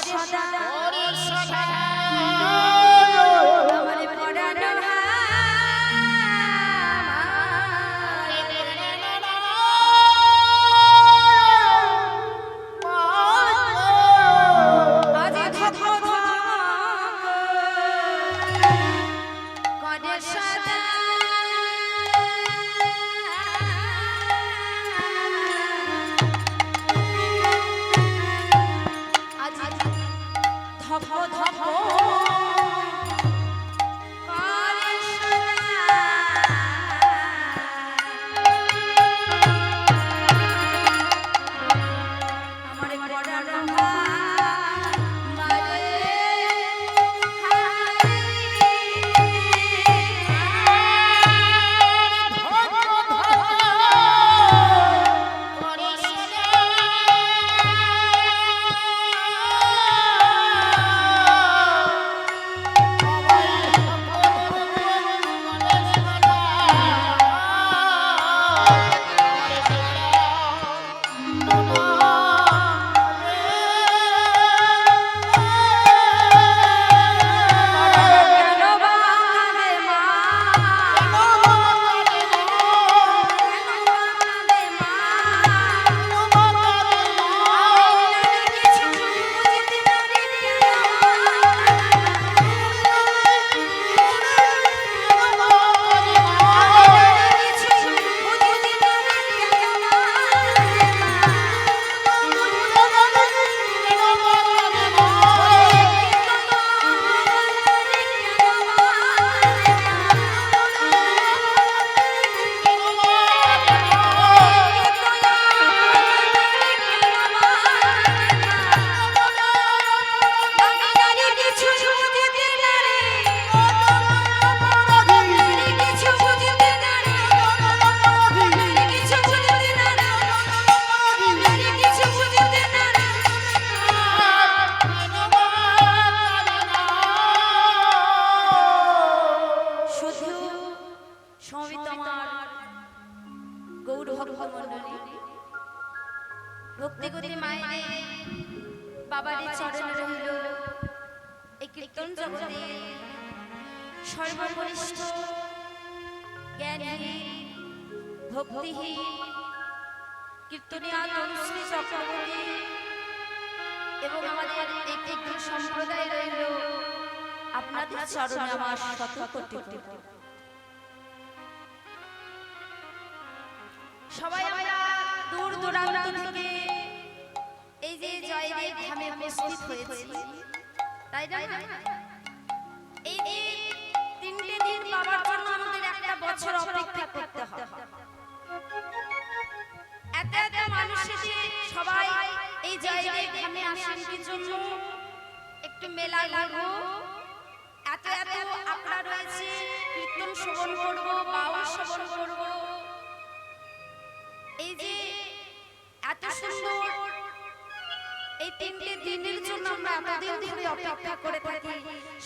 সদা আমার পড়ানো ভক্তিগতি মায়ের বাবার চরণে রইল এই কীর্তন জগতে সর্বকনিষ্ঠ জ্ঞানী ভক্তিহীন কীর্তনিয়া তনুশ্রী চক্রবর্তী এবং আমাদের এই কীর্তন সম্প্রদায় রইল আপনাদের চরণে আমার শত কোটি সবাই আমরা দূর দূরান্ত থেকে এই যে জয়দেব ধামে উপস্থিত হয়েছি, তাই না? এই যে 3টে দিন বাবার জন্য আমাদের একটা বছর অপেক্ষা করতে হবে। এত এত মানুষ এসে সবাই এই জয়দেব ধামে আসেন কি জন্য? একটু মেলা লাগবো, এত এত আপনারা রয়েছে, কীর্তন শ্রবণ করবো, বাউল শ্রবণ করবো। এই যে এত সুন্দর এই 3টে দিনের জন্য আমরা এতদিন ধরে অপেক্ষা করে থাকি।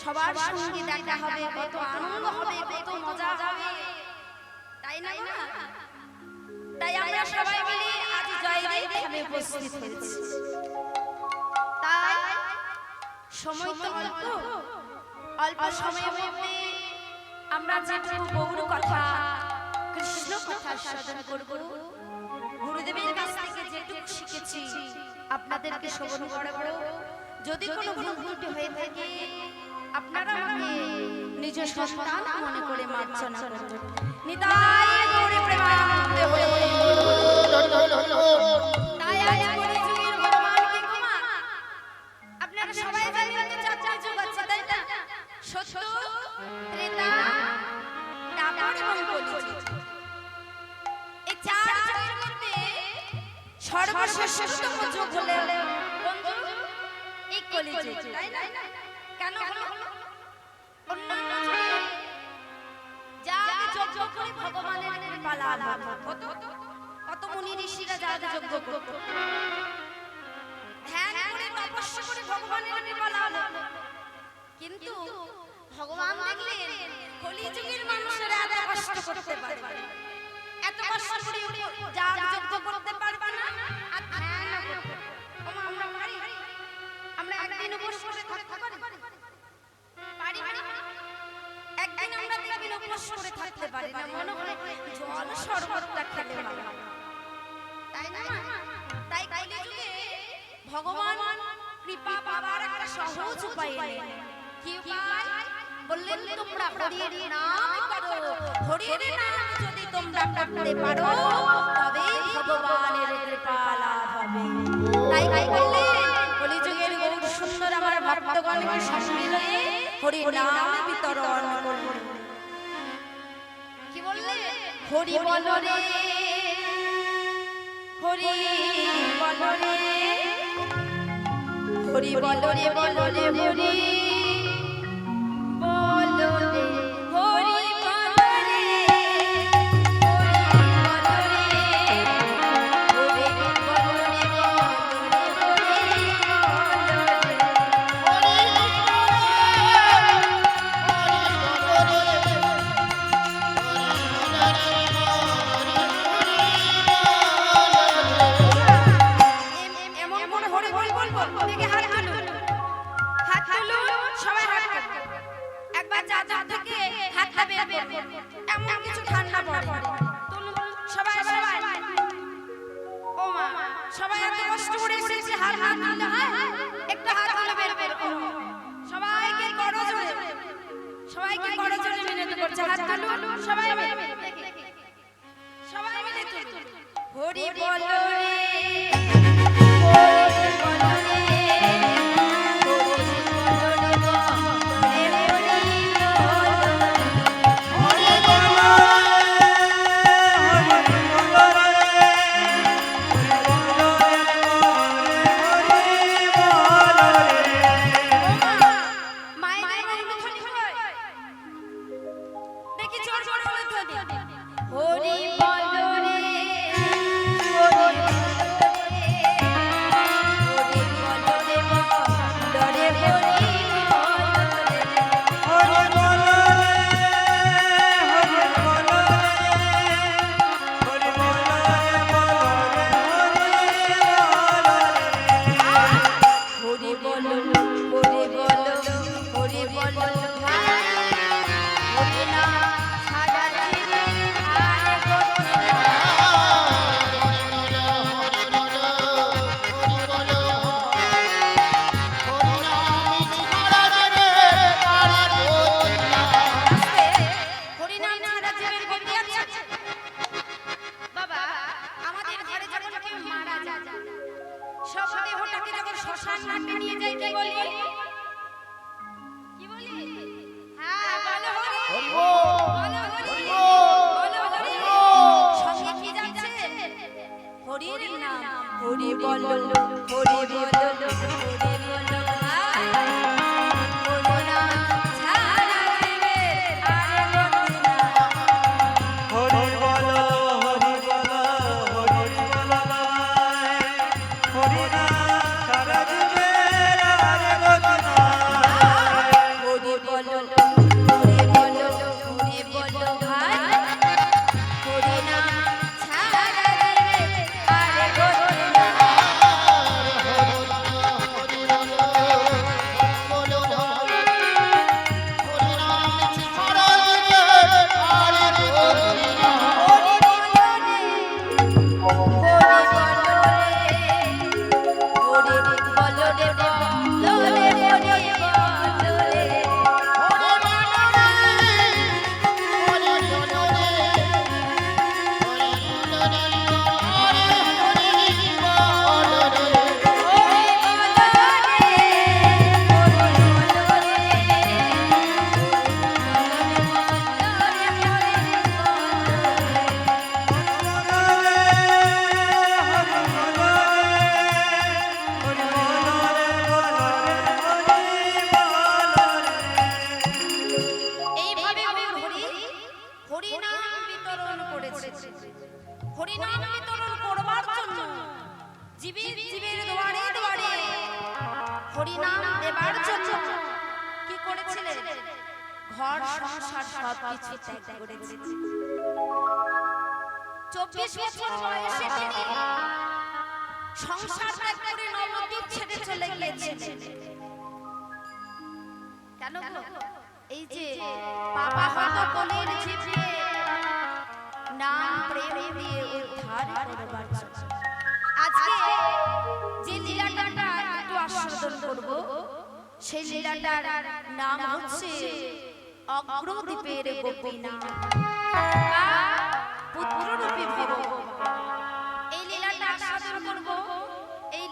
সবার সঙ্গে দেখা হবে, কত আনন্দ হবে, কত মজা হবে, তাই না? তাই আমরা সবাই মিলে আজ জয়দেব ধামে উপস্থিত হয়েছি। তাই সময় তো অল্প, অল্প সময়ের মধ্যে আমরা যেটুকু গৌর কথা, কৃষ্ণ কথা সাধন করব, গুরুদেবের কাছ থেকে যেটুকু শিখেছি আপনাদেরকে শ্রবণ করাবো। যদি কোনো ভুল ত্রুটি হয়ে থাকে আপনারা আমাকে নিজ সন্তান মনে করে মার্জনা করবেন। নিতাই গৌর প্রেমানন্দে হয়ে তাই আজ কলিযুগের ভগবান কি গোমা আপনারা সবাই জানেন যে 4টা যুগ আছে, তাই না? সত্য, ত্রেতা, দ্বাপর এবং কলিযুগ। এই 4 যুগের মধ্যে সর্বশ্রেষ্ঠতম যুগ হলো কোন যুগ? এই কলিযুগ, তাই না? কেন হলো? অন্যান্য যুগে যাগ যজ্ঞ করে ভগবানের কৃপা লাভ হতো, কত মুনি ঋষিরা যাগ যজ্ঞ করত, ধ্যান করে তপস্যা করে ভগবানের কৃপা লাভ হতো। কিন্তু ভগবান দেখলেন কলিযুগের মানুষেরা এত কষ্ট করতে পারে, এত কষ্ট করে যাগ যজ্ঞ করতে পারবে না, আর ধ্যান করতে আমরা একদিনও উপোস করে থাকতে পারি না, মনে হয় জল শরবতটা খেতে ভালো, তাই না? তাই কলিযুগে ভগবান কৃপা পাবার একটা সহজ উপায় এলেন। কি উপায়? বললেন তোমরা হরির নাম করো, হরির নাম যদি তোমরা করতে পারো তবে ভগবানের কৃপা লাভ হবে। তাই বললেন কলিযুগের গৌর সুন্দর আমার ভক্তগণকে সঙ্গে নিয়ে হরির নাম বিতরণ করুন। কি বললেন? হরি বলো রে, হরি বলো রে, হরি বলো রে, বলো রে, হরি বলো রে, হরি বলো রে, এমন কিছু ঠান্ডা পড়ে সবাই সবাই ও মা সবাই এত কষ্ট করে এসেছে, হাত তুললে হয়, একটু হাত তুলে বের করো, সবাইকে করজোড়ে, সবাইকে করজোড়ে মিনতি করছে, হাত তুলুন সবাই মিলে, সবাই মিলে তুলুন। হরি বলো রে, হরি বলো, হরি বলো, হরি বলো, করুণা ছাড়া জীবের আর গতি নাই। হরি বলো, হরি বলো, হরি বলো, হরি নাম ছাড়া জীবের আর গতি নাই। হরি বলো, হরি বলো, হরি বলো ভাই, হরি নাম ছাড়া জীবের আর গতি নাই। হরিনাম বিতরণ করবার জন্য জীবের দুয়ারে দুয়ারে হরিনাম দেবার জন্য কি করেছিলেন? ঘর সংসার সবকিছু ত্যাগ করেছিলেন। 24 বছর বয়সে তিনি সংসার ত্যাগ করে নবদ্বীপ ছেড়ে চলে গিয়েছিলেন। কেন গো? এই যে পাপা হত কলির জীবকে নাম প্রেম দিয়ে উদ্ধার করবার জন্য আজকে যে লীলাটা একটু আস্বাদন করব সেই লীলাটার নাম হচ্ছে অগ্রদ্বীপের গোপীনাথ বা পুত্ররূপী ভগবান। এই লীলাটা আস্বাদন করব। এই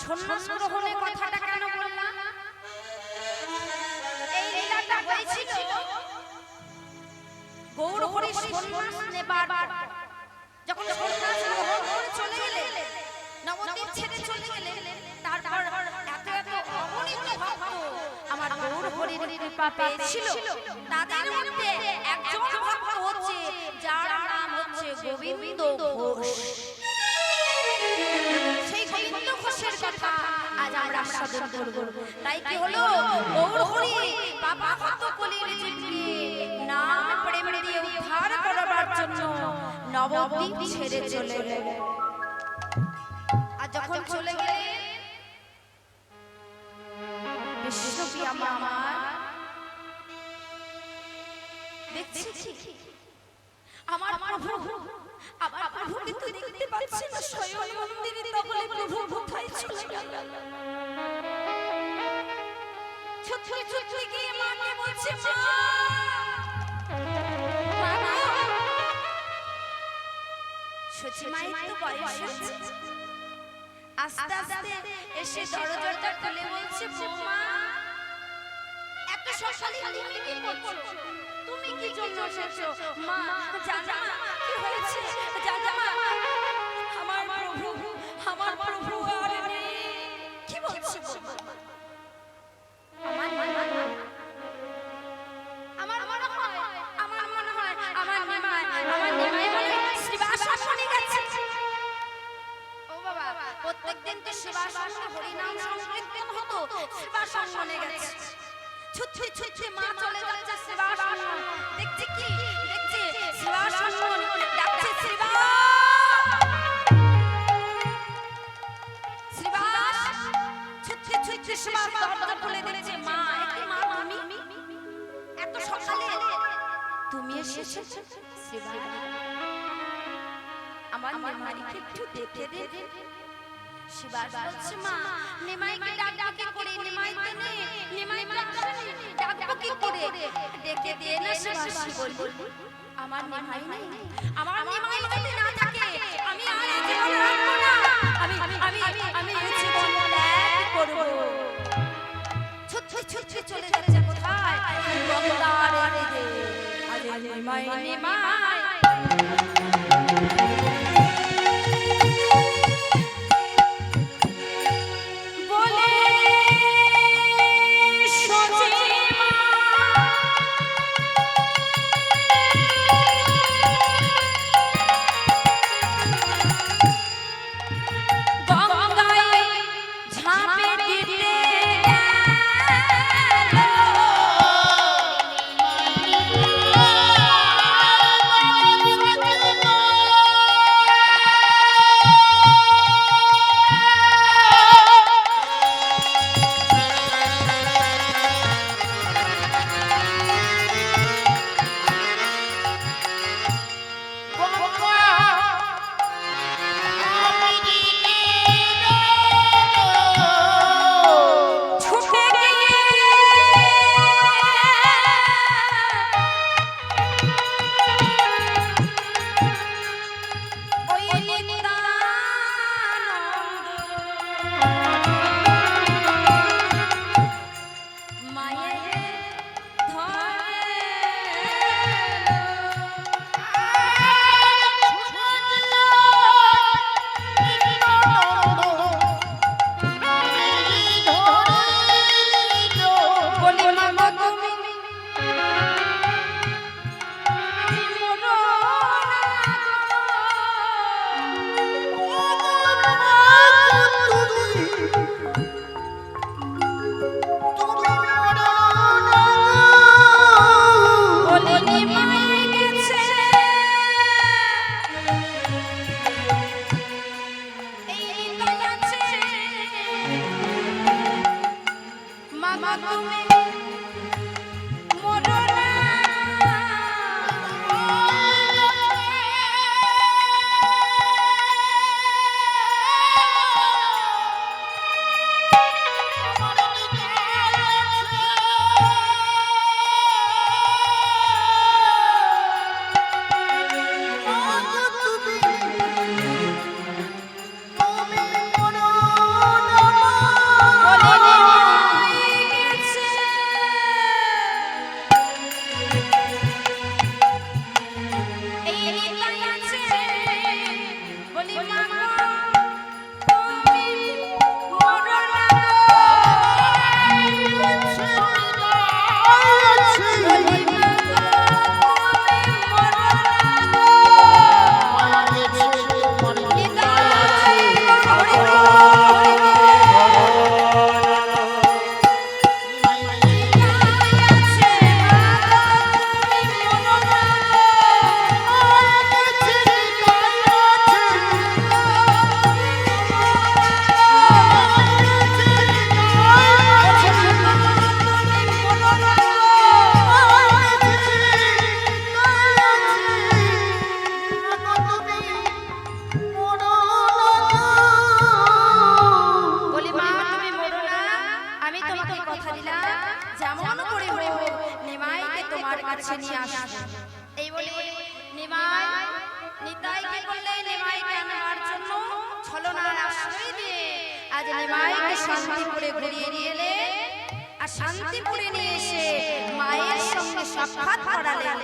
সন্ন্যাস গ্রহণের কথাটা কেন বললাম? এই লীলাটা হয়েছিল গৌর হরি সন্ন্যাস নেবার যখন সন্ন্যাস গ্রহণ করে চলে গেলে, নবদ্বীপ ছেড়ে চলে গেলে, তারপর এত এত অগণিত ভক্ত আমার গৌর হরির কৃপা পেয়েছিল। তাদের মধ্যে একজন ভক্ত হচ্ছে যার নাম হচ্ছে গোবিন্দ ঘোষ। সেই গোবিন্দ ঘোষের কথা আজ আমরা আস্বাদন করব। তাই কি হলো, গৌর হরি বাবা ভক্ত কলির জীবকে নাম প্রেম দিয়ে উদ্ধার করবার জন্য নবদ্বীপ ছেড়ে চলে গেলেন। আর যখন চলে গেলেন, বিশ্বপি আমার দেখছি আমার প্রভু, আমার প্রভু কিন্তু দেখতে পাচ্ছি না। স্বয়ং মন্দিরে তখন প্রভু কোথায় চলে গেল? ছুটে ছুটে গিয়ে মাকে বলছে, মা সচি মায়ের তো বয়স হচ্ছে। আস্তে আস্তে এসে দরজাটা খুলে বলছে, বৌমা এত সকালে তুমি কি করছো? তুমি কি জন্য এসেছো? মা জানা কি হয়েছে? জানা আমার প্রভু আর নেই। কি বলছো? আমার মনে হয় আমার নিমাই বলে শ্রীবাস শুনে গেছে। ও বাবা, প্রত্যেকদিন তো শ্রীবাস হরিনাম সংকীর্তন হতো, শ্রীবাস শুনে গেছে। ছুটে ছুটে মা চলে যাচ্ছে শ্রীবাস। দেখছে কি? দেখছে শ্রীবাস ডাকছে, শ্রীবাস। ছুটে ছুটে শ্রীবাস দরজা খুলে দিচ্ছে। মা, কি মা তুমি এত সকালে তুমি এসেছো? শ্রীবাস, আমার নিমাইকে একটু দেখে দে। শ্রীবাস বলছে, মা নিমাইকে ডাকবো কি করে? নিমাই তো নেই, নিমাই তো আসেনি, ডাকবো কি করে? ডেকে দিয়ে না শ্রীবাস বলবো, আমার নিমাই নেই। আমার নিমাই যদি না থাকে আমি আর এই জীবন রাখবো না। আমি এই জীবন ত্যাগ করব। ছুটে ছুটে চলে যাচ্ছে কোথায়? গঙ্গার তীরে। আরে নিমাই নিমাই শান্তিপুরে ঘুরিয়ে নিয়ে এলে আর শান্তিপুরে নিয়ে এসে মায়ের সঙ্গে সাক্ষাৎ করালেন।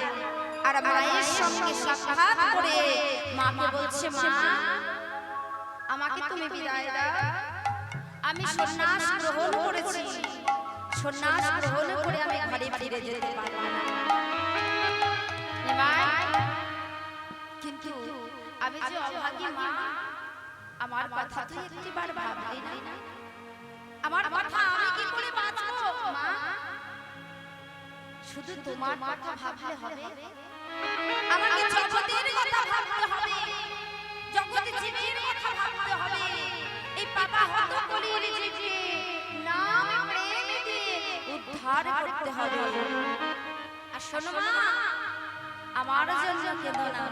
আর মায়ের সঙ্গে সাক্ষাৎ করে মাকে বলছে, মা আমাকে তুমি বিদায় দাও, আমি সন্ন্যাস গ্রহণ করেছি, সন্ন্যাস গ্রহণ করে আমি ঘরে ফিরে যেতে পারবো না। কিন্তু আমি যে অভাগী মা, আমার কথা তো একটিবার ভাবলি না, আমার কথা আমি কি করে বাঁচবো মা? শুধু তোমার কথা ভাবলে হবে? আমাকে জগতের কথা ভাবতে হবে, জগতে জীবের কথা ভাবতে হবে। এই পাপা হত কলির জীবকে নাম প্রেম দিয়ে উদ্ধার করতে হবে। আর শোনো মা, আমার জন্য কেঁদো না,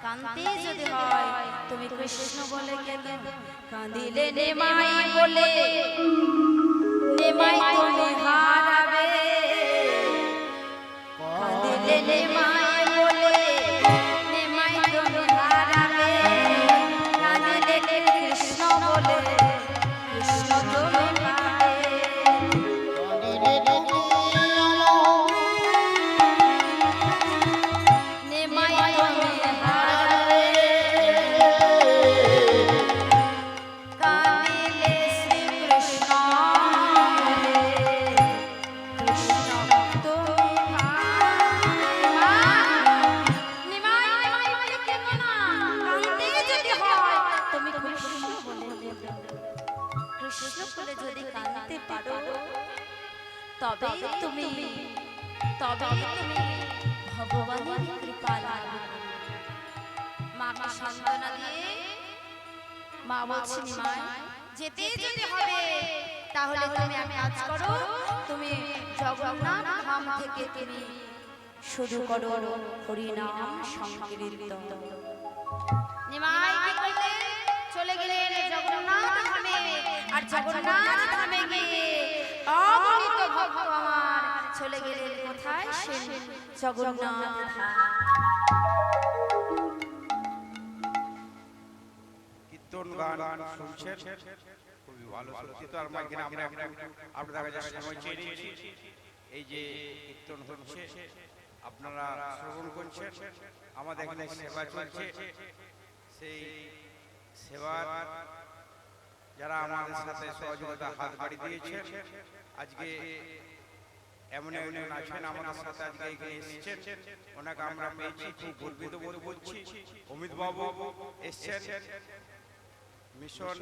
কাঁদতে যদি হয় তুমি কৃষ্ণ বলে কেঁদো। কাঁদিলে নেমাই বলে নেমাই তুমি হারাবে, কাঁদিলে নেমাই বলে নেমাই তুমি হারাবে, কাঁদিলে কৃষ্ণ বলে কৃষ্ণ তুমি পাবে। নেমাই তুমি হারাবে, কাঁদিলে শ্রীকৃষ্ণ বলে কৃষ্ণ তুমি পাবে। মা, নিমাই নিমাই বলে কেঁদো না, কাঁদতে যদি হয় তুমি কৃষ্ণ বলে কেঁদো। কৃষ্ণ বলে যদি কাঁদতে পারো তবে তুমি ভগবানের কৃপা লাভ করবে। মাকে সান্ত্বনা দিয়ে মা বলছে, নিমাই যেতে যদি হবে তাহলে তুমি এক কাজ করো, তুমি জগন্নাথ ধাম থেকে তুমি শুরু করো হরিনাম সংকীর্তন। নিমাই কি করলেন? চলে গেলেন জগন্নাথ ধামে। আর জগন্নাথ ধামে গিয়ে অগণিত ভক্ত আমার চলে গেলেন কোথায়? সে জগন্নাথ ধাম। কীর্তন গান শুনছেন, খুবই ভালো। সত্যি তো আমরা এখানে আমরা আপনাদের কাছে সময় চেয়ে নিয়েছি। এই যে কীর্তন হচ্ছে আপনারা শ্রবণ করছেন, আমাদের এখানে সেবা চলছে। সেই সেবার যারা আমাদের সাথে সহযোগিতা হাত বাড়িয়ে দিয়েছেন, আজকে এমন একজন আছেন আমাদের সাথে আজকে এখানে এসেছেন, ওনাকে আমরা পেয়েছি, খুব গর্বিত বোধ করছি। অমিত বাবু এসেছেন, মিশন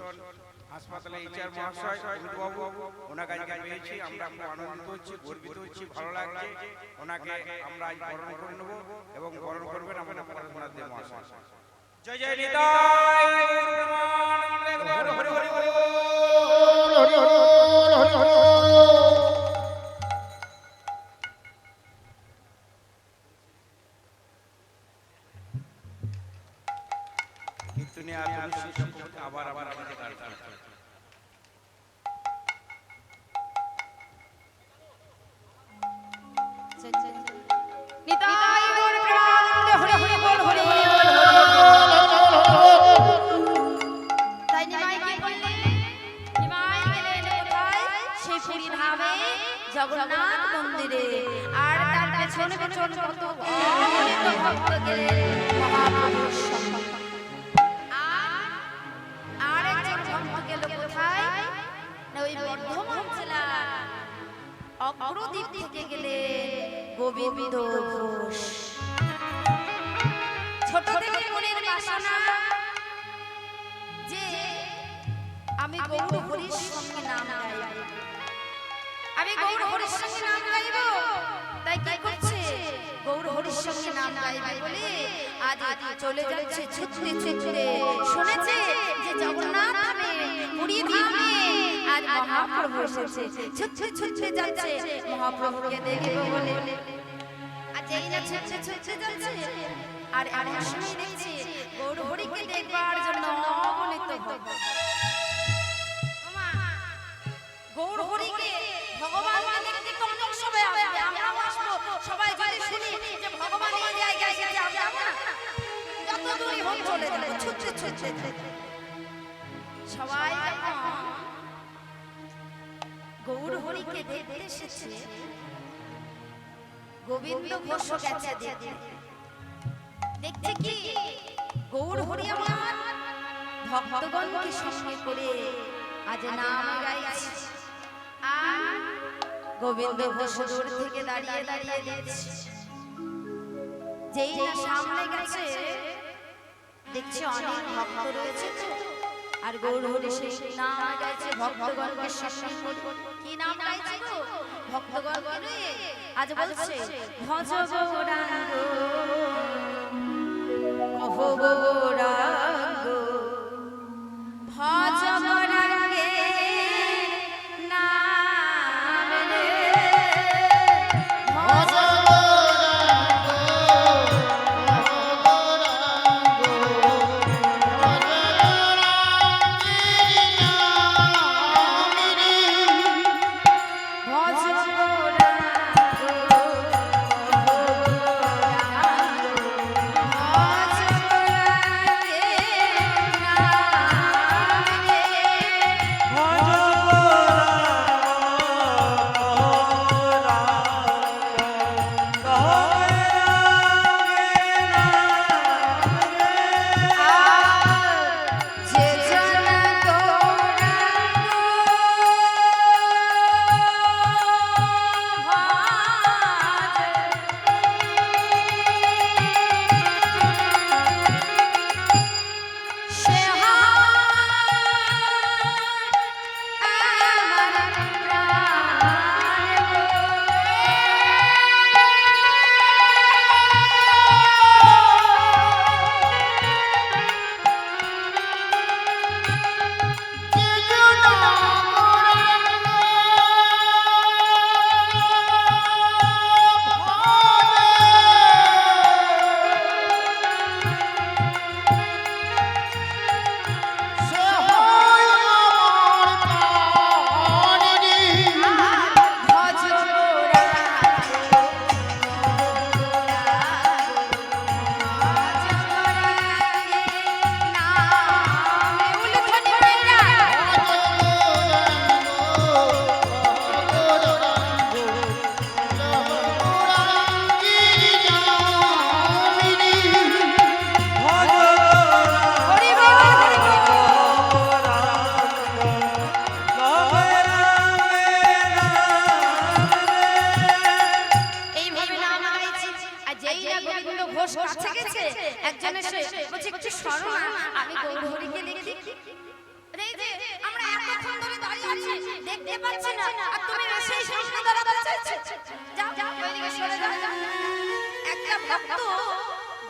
হাসপাতালে এইচআর মহাশয় অমিত বাবু, ওনাকে আজকে পেয়েছি, আমরা খুব আনন্দিত হচ্ছি, গর্বিত হচ্ছি, ভালো লাগছে। ওনাকে আমরা আজ বরণ করে নেব এবং বরণ করবেন আমাদের পরমানন্দ দেব মহাশয়। জয় জয় নিতাই গৌর হরি হরি হরি হরি হরি হরি। কীর্তনে আবার আবার আমাদের গান করতে নিতাই গৌর প্রেমানন্দে হরি হরি বল, হরি হরি বল, হরি হরি বল। তাই নিমাই কি করলেন? নিমাই গেলেন কোথায়? সেই পুরী ধামে জগন্নাথ মন্দিরে। আর তার পেছনে পেছনে কত অগণিত ভক্ত গেলেন মহাপ্রভুর সঙ্গে। আর একজন ভক্ত গেল কোথায়? না, ওই বর্ধমান জেলার অগ্রদ্বীপ থেকে গেলেন গোবিন্দ ঘোষ। ছোট থেকে মনের বাসনা যে আমি গৌর হরির সঙ্গে নাম গাইব, আমি গৌর হরির সঙ্গে নাম গাইব। তাই কি করছে? গৌর হরির সঙ্গে নাম গাইবে বলে আজ চলে যাচ্ছে ছুটতে ছুটতে। শুনেছে যে জগন্নাথ ধামে পুরী ধামে আজ মহাপ্রভু এসেছে, ছুটতে ছুটতে যাচ্ছে মহাপ্রভুকে দেখবে বলে। আর যেই না ছুটতে ছুটতে যাচ্ছে আর এমন সময় দেখছে গৌর হরিকে দেখবার জন্য অগণিত ভক্ত। গৌর হরিকে ভগবানকে দেখতে তো অনেক সবাই আসবে, আমরাও আসবো। সবাই যদি শুনি যে ভগবান এই জায়গায় এসেছে, আমরা যাব না? যত দূরই হোক চলে যাবো ছুটতে ছুটতে। সবাই যখন গৌর হরিকে দেখতে এসেছে গোবিন্দ ঘোষ গেছে দেখতে। দেখছে কি গৌর হরি আমার ভক্তগণকে সঙ্গে করে আজ নাম গাইছে। আর গোবিন্দ ঘোষ দূর থেকে দাঁড়িয়ে দাঁড়িয়ে দেখছে, যেই না সামনে গেছে দেখছে অনেক ভক্ত রয়েছে তো। আর গৌর হরি সেই নাম গাইছে ভক্তগণকে সঙ্গে করে। কি নাম গাইছে গো ভক্তগণকে নিয়ে? আজ বলছে ভজ গৌরাঙ্গ কহ গৌরাঙ্গ ভজ গৌরাঙ্গে নাম রে ভজ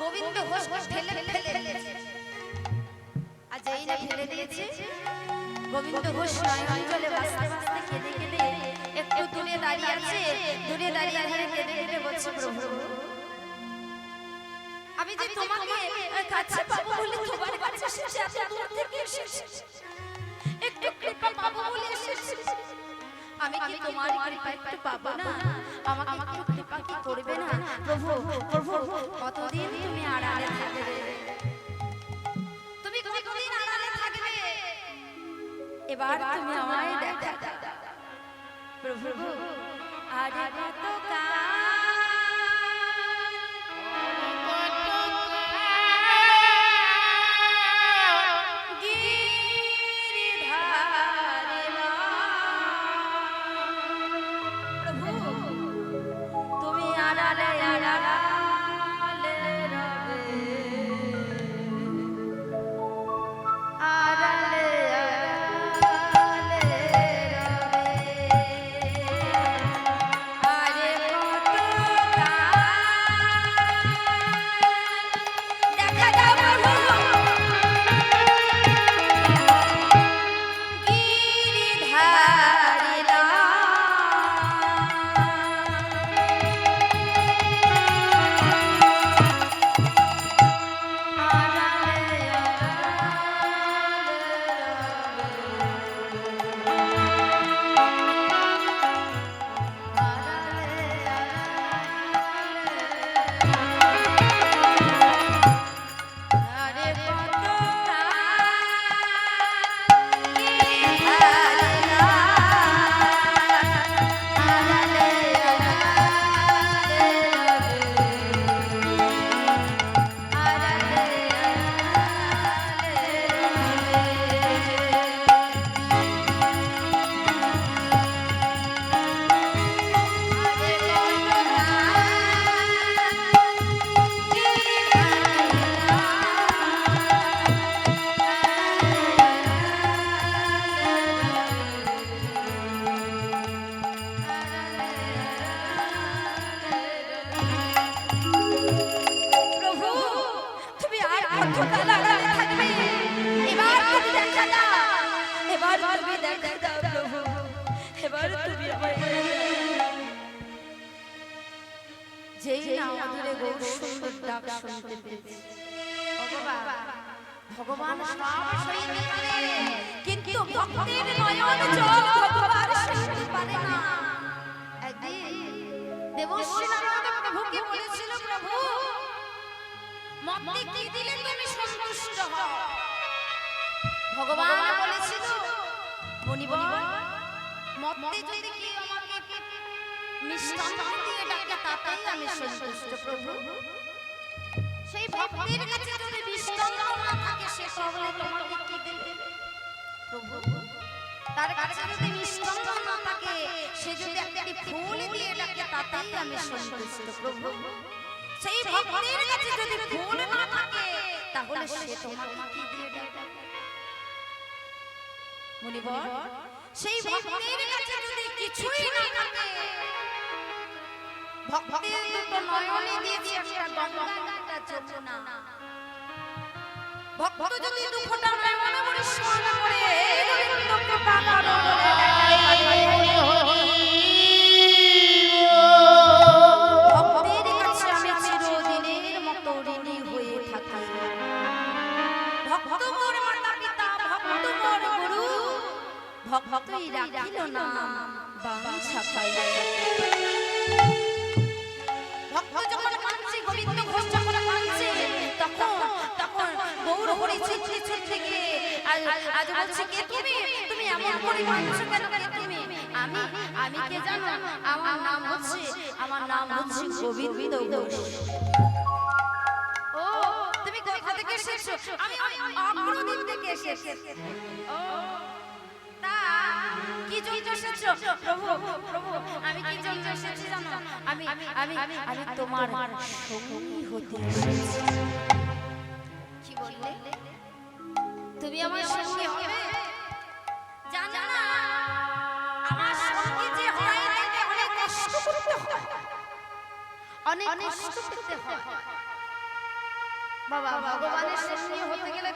গোবিন্দ ঘোষ ঠেলে ফেলেছে। আর যেই না ফেলে দিয়েছে গোবিন্দ ঘোষ নয়ন জলে ভাসতে ভাসতে কেঁদে কেঁদে একটু দূরে দাঁড়িয়ে আছে। দূরে দাঁড়িয়ে কেঁদে কেঁদে বলছে প্রভু আমি যে তোমাকে কাছে পাবো বলে তোমার কাছে এসেছি, এত দূর থেকে এসেছি, একটু কৃপা পাবো বলে এসেছি। আমি কি তোমার কৃপা একটু পাবো না? আমাকে একটু কৃপা কি করবে না প্রভু? প্রভু কতদিন তুমি আড়ালে থাকবে? তুমি কতদিন আড়ালে থাকবে? এবার তুমি আমায় দেখা দাও প্রভু। আর কত কত দেখা দাও প্রভু, এবার তুমি আমায় যেই না আমাদের গৌর সুন্দর ডাক শুনতে পেয়েছি, ভগবান সব সইতে পারে, কিন্তু ভক্তের নয়ন জল ভগবান সইতে পারে না। একদিন দেবশ্রী নারদ প্রভুকে বলেছিল, প্রভু মতে কি দিলে তুমি সন্তুষ্ট হও? ভগবান বলেছিল, মনিবর মতে যদি কি আমাকে মিষ্টান্ন দিয়ে ডাকে তাতেই আমি সন্তুষ্ট প্রভু। সেই ভক্তের কাছে যদি মিষ্টান্ন না থাকে সে তাহলে তোমাকে কি দেবে প্রভু? তার কাছে যদি মিষ্টান্ন না থাকে সে যদি একটি ফুল দিয়ে ডাকে তাতেই আমি সন্তুষ্ট প্রভু। সেই ভক্তের কাছে যদি ফুল না থাকে তাহলে সে তোমাকে কি দিয়ে ডাকে মনিবর? সেই ভক্তের কাছে যদি কিছুই না থাকে, ভক্তের দুটো নয়নে দিয়েছি একটা গঙ্গা একটা যমুনা, ভক্ত যদি দুঃখটা নয়নে পরিষ্কার করে গোবিন্দ কৃপা করো বলে ভক্তের কাছে আমি চিরদিনের মতো ঋণী হয়ে থাকি। ভক্ত মোর মাতা পিতা, ভক্ত মোর গুরু, ভক্তই রাখিল না বাঞ্ছা পাই। ভক্ত যখন কাঁদছে, গোবিন্দ ঘোষ যখন কাঁদছে, তখন গৌর হরি ছুটতে ছুটতে গিয়ে আজ বলছে, কে তুমি? তুমি এমন করে কাঁদছো কেন? কে তুমি? আমি কে জানো? আমার নাম হচ্ছে গোবিন্দ ঘোষ। ও তুমি কোথা থেকে এসেছো? আমি অগ্রদিন থেকে এসেছি। ও তা কি জন্য এসেছো? প্রভু আমি কি জন্য এসেছি জানো? আমি তোমার সঙ্গী হতে এসেছি। কি বললে? তুমি আমার সঙ্গী হবে? জানো না আমার সঙ্গী যে হয় তাকে অনেক কষ্ট করতে হয়, অনেক কষ্ট করতে হয় বাবা। ভগবানের সঙ্গী হতে গেলে